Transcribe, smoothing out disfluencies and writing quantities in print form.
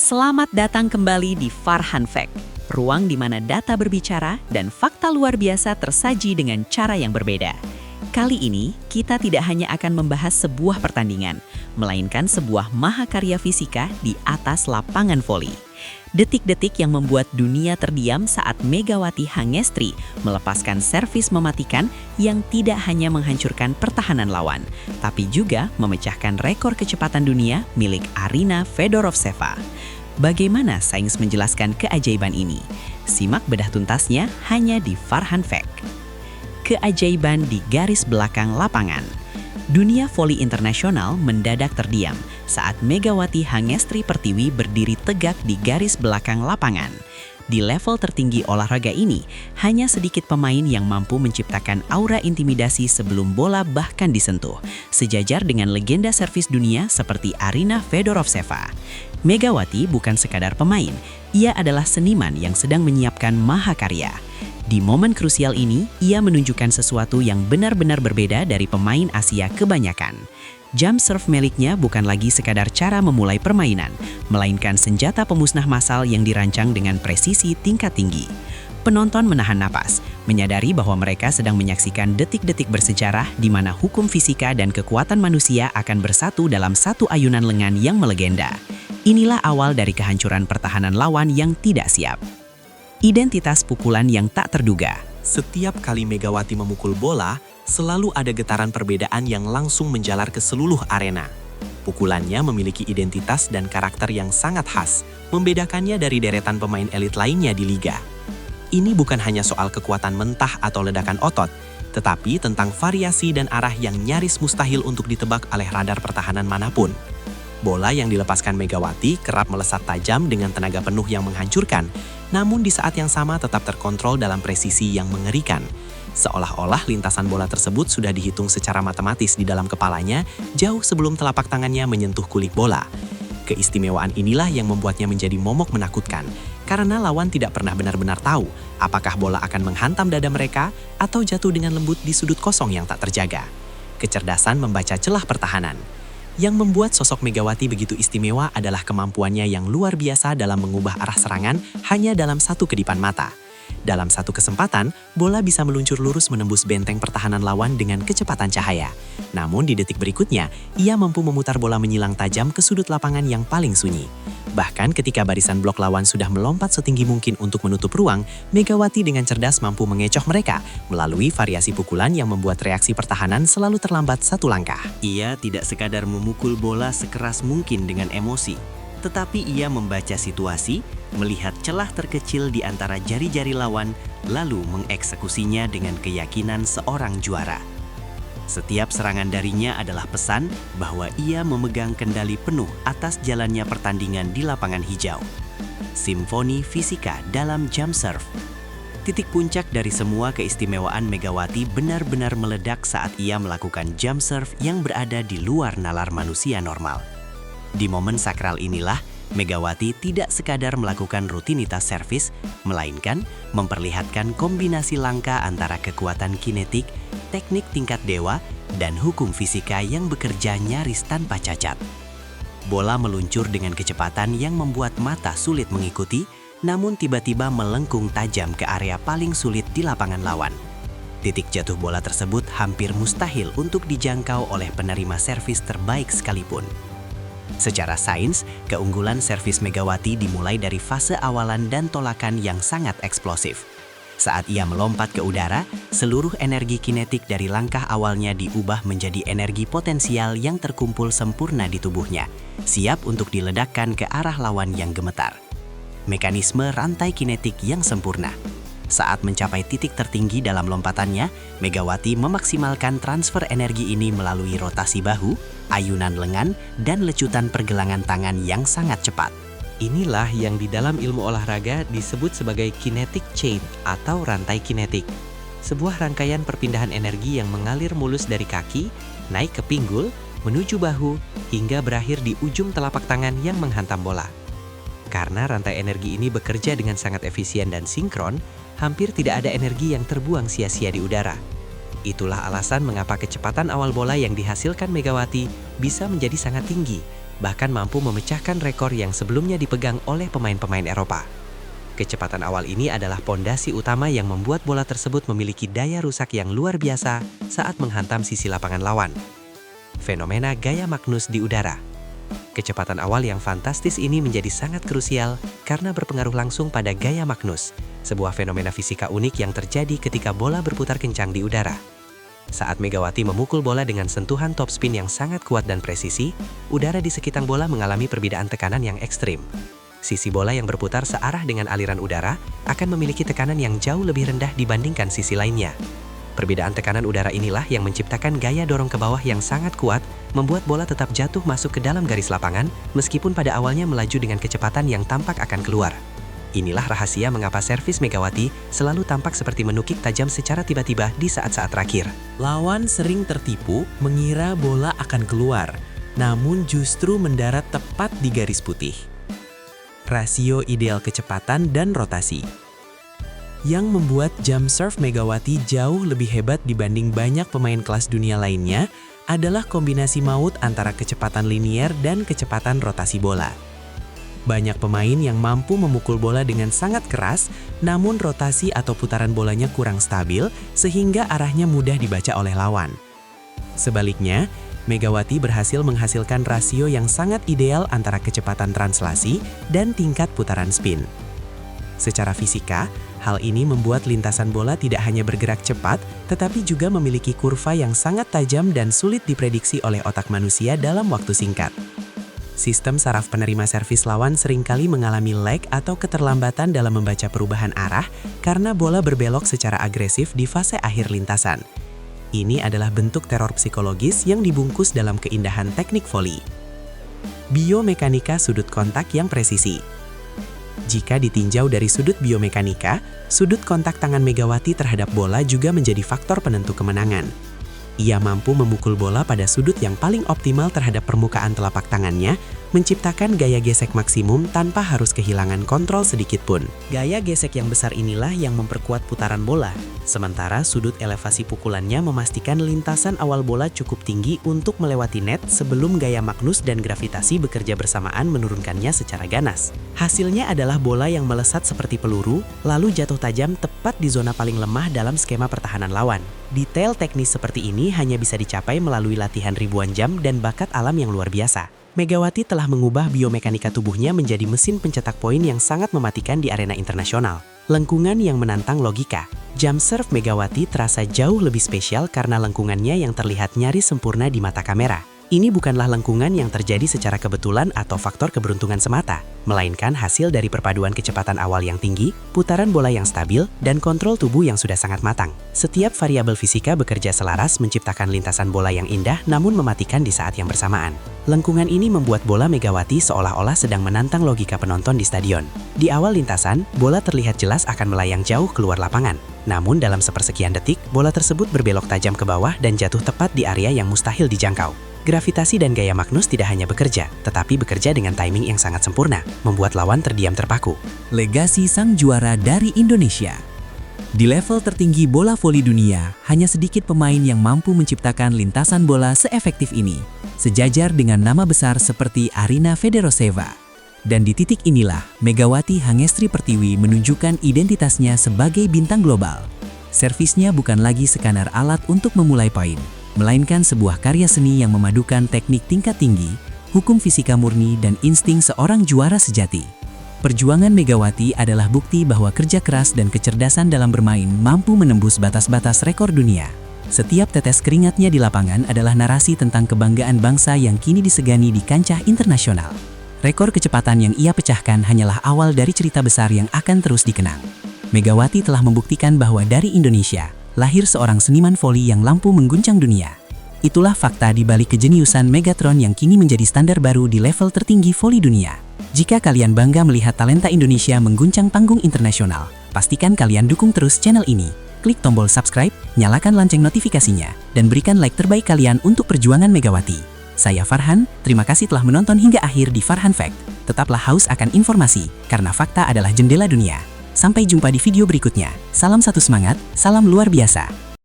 Selamat datang kembali di Farhan Fact, ruang di mana data berbicara dan fakta luar biasa tersaji dengan cara yang berbeda. Kali ini, kita tidak hanya akan membahas sebuah pertandingan, melainkan sebuah mahakarya fisika di atas lapangan voli. Detik-detik yang membuat dunia terdiam saat Megawati Hangestri melepaskan servis mematikan yang tidak hanya menghancurkan pertahanan lawan, tapi juga memecahkan rekor kecepatan dunia milik Arina Fedorovtseva. Bagaimana sains menjelaskan keajaiban ini? Simak bedah tuntasnya hanya di Farhan Fact. Keajaiban di garis belakang lapangan. Dunia voli internasional mendadak terdiam saat Megawati Hangestri Pertiwi berdiri tegak di garis belakang lapangan. Di level tertinggi olahraga ini, hanya sedikit pemain yang mampu menciptakan aura intimidasi sebelum bola bahkan disentuh, sejajar dengan legenda servis dunia seperti Arina Fedorovtseva. Megawati bukan sekadar pemain, ia adalah seniman yang sedang menyiapkan mahakarya. Di momen krusial ini, ia menunjukkan sesuatu yang benar-benar berbeda dari pemain Asia kebanyakan. Jump serve miliknya bukan lagi sekadar cara memulai permainan, melainkan senjata pemusnah massal yang dirancang dengan presisi tingkat tinggi. Penonton menahan napas, menyadari bahwa mereka sedang menyaksikan detik-detik bersejarah di mana hukum fisika dan kekuatan manusia akan bersatu dalam satu ayunan lengan yang melegenda. Inilah awal dari kehancuran pertahanan lawan yang tidak siap. Identitas pukulan yang tak terduga. Setiap kali Megawati memukul bola, selalu ada getaran perbedaan yang langsung menjalar ke seluruh arena. Pukulannya memiliki identitas dan karakter yang sangat khas, membedakannya dari deretan pemain elit lainnya di liga. Ini bukan hanya soal kekuatan mentah atau ledakan otot, tetapi tentang variasi dan arah yang nyaris mustahil untuk ditebak oleh radar pertahanan manapun. Bola yang dilepaskan Megawati kerap melesat tajam dengan tenaga penuh yang menghancurkan, namun di saat yang sama tetap terkontrol dalam presisi yang mengerikan. Seolah-olah lintasan bola tersebut sudah dihitung secara matematis di dalam kepalanya jauh sebelum telapak tangannya menyentuh kulit bola. Keistimewaan inilah yang membuatnya menjadi momok menakutkan, karena lawan tidak pernah benar-benar tahu apakah bola akan menghantam dada mereka atau jatuh dengan lembut di sudut kosong yang tak terjaga. Kecerdasan membaca celah pertahanan. Yang membuat sosok Megawati begitu istimewa adalah kemampuannya yang luar biasa dalam mengubah arah serangan hanya dalam satu kedipan mata. Dalam satu kesempatan, bola bisa meluncur lurus menembus benteng pertahanan lawan dengan kecepatan cahaya. Namun di detik berikutnya, ia mampu memutar bola menyilang tajam ke sudut lapangan yang paling sunyi. Bahkan ketika barisan blok lawan sudah melompat setinggi mungkin untuk menutup ruang, Megawati dengan cerdas mampu mengecoh mereka melalui variasi pukulan yang membuat reaksi pertahanan selalu terlambat satu langkah. Ia tidak sekadar memukul bola sekeras mungkin dengan emosi, tetapi ia membaca situasi, melihat celah terkecil di antara jari-jari lawan, lalu mengeksekusinya dengan keyakinan seorang juara. Setiap serangan darinya adalah pesan bahwa ia memegang kendali penuh atas jalannya pertandingan di lapangan hijau. Simfoni fisika dalam jump serve. Titik puncak dari semua keistimewaan Megawati benar-benar meledak saat ia melakukan jump serve yang berada di luar nalar manusia normal. Di momen sakral inilah, Megawati tidak sekadar melakukan rutinitas servis, melainkan memperlihatkan kombinasi langka antara kekuatan kinetik, teknik tingkat dewa, dan hukum fisika yang bekerja nyaris tanpa cacat. Bola meluncur dengan kecepatan yang membuat mata sulit mengikuti, namun tiba-tiba melengkung tajam ke area paling sulit di lapangan lawan. Titik jatuh bola tersebut hampir mustahil untuk dijangkau oleh penerima servis terbaik sekalipun. Secara sains, keunggulan servis Megawati dimulai dari fase awalan dan tolakan yang sangat eksplosif. Saat ia melompat ke udara, seluruh energi kinetik dari langkah awalnya diubah menjadi energi potensial yang terkumpul sempurna di tubuhnya, siap untuk diledakkan ke arah lawan yang gemetar. Mekanisme rantai kinetik yang sempurna. Saat mencapai titik tertinggi dalam lompatannya, Megawati memaksimalkan transfer energi ini melalui rotasi bahu, ayunan lengan, dan lecutan pergelangan tangan yang sangat cepat. Inilah yang di dalam ilmu olahraga disebut sebagai kinetic chain atau rantai kinetik. Sebuah rangkaian perpindahan energi yang mengalir mulus dari kaki, naik ke pinggul, menuju bahu, hingga berakhir di ujung telapak tangan yang menghantam bola. Karena rantai energi ini bekerja dengan sangat efisien dan sinkron, hampir tidak ada energi yang terbuang sia-sia di udara. Itulah alasan mengapa kecepatan awal bola yang dihasilkan Megawati bisa menjadi sangat tinggi, bahkan mampu memecahkan rekor yang sebelumnya dipegang oleh pemain-pemain Eropa. Kecepatan awal ini adalah pondasi utama yang membuat bola tersebut memiliki daya rusak yang luar biasa saat menghantam sisi lapangan lawan. Fenomena gaya Magnus di udara. Kecepatan awal yang fantastis ini menjadi sangat krusial karena berpengaruh langsung pada gaya Magnus, sebuah fenomena fisika unik yang terjadi ketika bola berputar kencang di udara. Saat Megawati memukul bola dengan sentuhan top spin yang sangat kuat dan presisi, udara di sekitar bola mengalami perbedaan tekanan yang ekstrim. Sisi bola yang berputar searah dengan aliran udara akan memiliki tekanan yang jauh lebih rendah dibandingkan sisi lainnya. Perbedaan tekanan udara inilah yang menciptakan gaya dorong ke bawah yang sangat kuat, membuat bola tetap jatuh masuk ke dalam garis lapangan, meskipun pada awalnya melaju dengan kecepatan yang tampak akan keluar. Inilah rahasia mengapa servis Megawati selalu tampak seperti menukik tajam secara tiba-tiba di saat-saat terakhir. Lawan sering tertipu mengira bola akan keluar, namun justru mendarat tepat di garis putih. Rasio ideal kecepatan dan rotasi. Yang membuat jump serve Megawati jauh lebih hebat dibanding banyak pemain kelas dunia lainnya adalah kombinasi maut antara kecepatan linier dan kecepatan rotasi bola. Banyak pemain yang mampu memukul bola dengan sangat keras, namun rotasi atau putaran bolanya kurang stabil sehingga arahnya mudah dibaca oleh lawan. Sebaliknya, Megawati berhasil menghasilkan rasio yang sangat ideal antara kecepatan translasi dan tingkat putaran spin. Secara fisika, hal ini membuat lintasan bola tidak hanya bergerak cepat, tetapi juga memiliki kurva yang sangat tajam dan sulit diprediksi oleh otak manusia dalam waktu singkat. Sistem saraf penerima servis lawan seringkali mengalami lag atau keterlambatan dalam membaca perubahan arah karena bola berbelok secara agresif di fase akhir lintasan. Ini adalah bentuk teror psikologis yang dibungkus dalam keindahan teknik voli. Biomekanika sudut kontak yang presisi. Jika ditinjau dari sudut biomekanika, sudut kontak tangan Megawati terhadap bola juga menjadi faktor penentu kemenangan. Ia mampu memukul bola pada sudut yang paling optimal terhadap permukaan telapak tangannya, menciptakan gaya gesek maksimum tanpa harus kehilangan kontrol sedikit pun. Gaya gesek yang besar inilah yang memperkuat putaran bola, sementara sudut elevasi pukulannya memastikan lintasan awal bola cukup tinggi untuk melewati net sebelum gaya Magnus dan gravitasi bekerja bersamaan menurunkannya secara ganas. Hasilnya adalah bola yang melesat seperti peluru, lalu jatuh tajam tepat di zona paling lemah dalam skema pertahanan lawan. Detail teknis seperti ini hanya bisa dicapai melalui latihan ribuan jam dan bakat alam yang luar biasa. Megawati telah mengubah biomekanika tubuhnya menjadi mesin pencetak poin yang sangat mematikan di arena internasional. Lengkungan yang menantang logika. Jump serve Megawati terasa jauh lebih spesial karena lengkungannya yang terlihat nyaris sempurna di mata kamera. Ini bukanlah lengkungan yang terjadi secara kebetulan atau faktor keberuntungan semata, melainkan hasil dari perpaduan kecepatan awal yang tinggi, putaran bola yang stabil, dan kontrol tubuh yang sudah sangat matang. Setiap variabel fisika bekerja selaras menciptakan lintasan bola yang indah namun mematikan di saat yang bersamaan. Lengkungan ini membuat bola Megawati seolah-olah sedang menantang logika penonton di stadion. Di awal lintasan, bola terlihat jelas akan melayang jauh keluar lapangan. Namun dalam sepersekian detik, bola tersebut berbelok tajam ke bawah dan jatuh tepat di area yang mustahil dijangkau. Gravitasi dan gaya Magnus tidak hanya bekerja, tetapi bekerja dengan timing yang sangat sempurna, membuat lawan terdiam terpaku. Legasi sang juara dari Indonesia. Di level tertinggi bola voli dunia, hanya sedikit pemain yang mampu menciptakan lintasan bola seefektif ini, sejajar dengan nama besar seperti Aryna Fedoroseva. Dan di titik inilah, Megawati Hangestri Pertiwi menunjukkan identitasnya sebagai bintang global. Servisnya bukan lagi sekadar alat untuk memulai poin, melainkan sebuah karya seni yang memadukan teknik tingkat tinggi, hukum fisika murni, dan insting seorang juara sejati. Perjuangan Megawati adalah bukti bahwa kerja keras dan kecerdasan dalam bermain mampu menembus batas-batas rekor dunia. Setiap tetes keringatnya di lapangan adalah narasi tentang kebanggaan bangsa yang kini disegani di kancah internasional. Rekor kecepatan yang ia pecahkan hanyalah awal dari cerita besar yang akan terus dikenang. Megawati telah membuktikan bahwa dari Indonesia lahir seorang seniman voli yang mampu mengguncang dunia. Itulah fakta di balik kejeniusan Megatron yang kini menjadi standar baru di level tertinggi voli dunia. Jika kalian bangga melihat talenta Indonesia mengguncang panggung internasional, pastikan kalian dukung terus channel ini. Klik tombol subscribe, nyalakan lonceng notifikasinya, dan berikan like terbaik kalian untuk perjuangan Megawati. Saya Farhan, terima kasih telah menonton hingga akhir di Farhan Fact. Tetaplah haus akan informasi, karena fakta adalah jendela dunia. Sampai jumpa di video berikutnya. Salam satu semangat, salam luar biasa.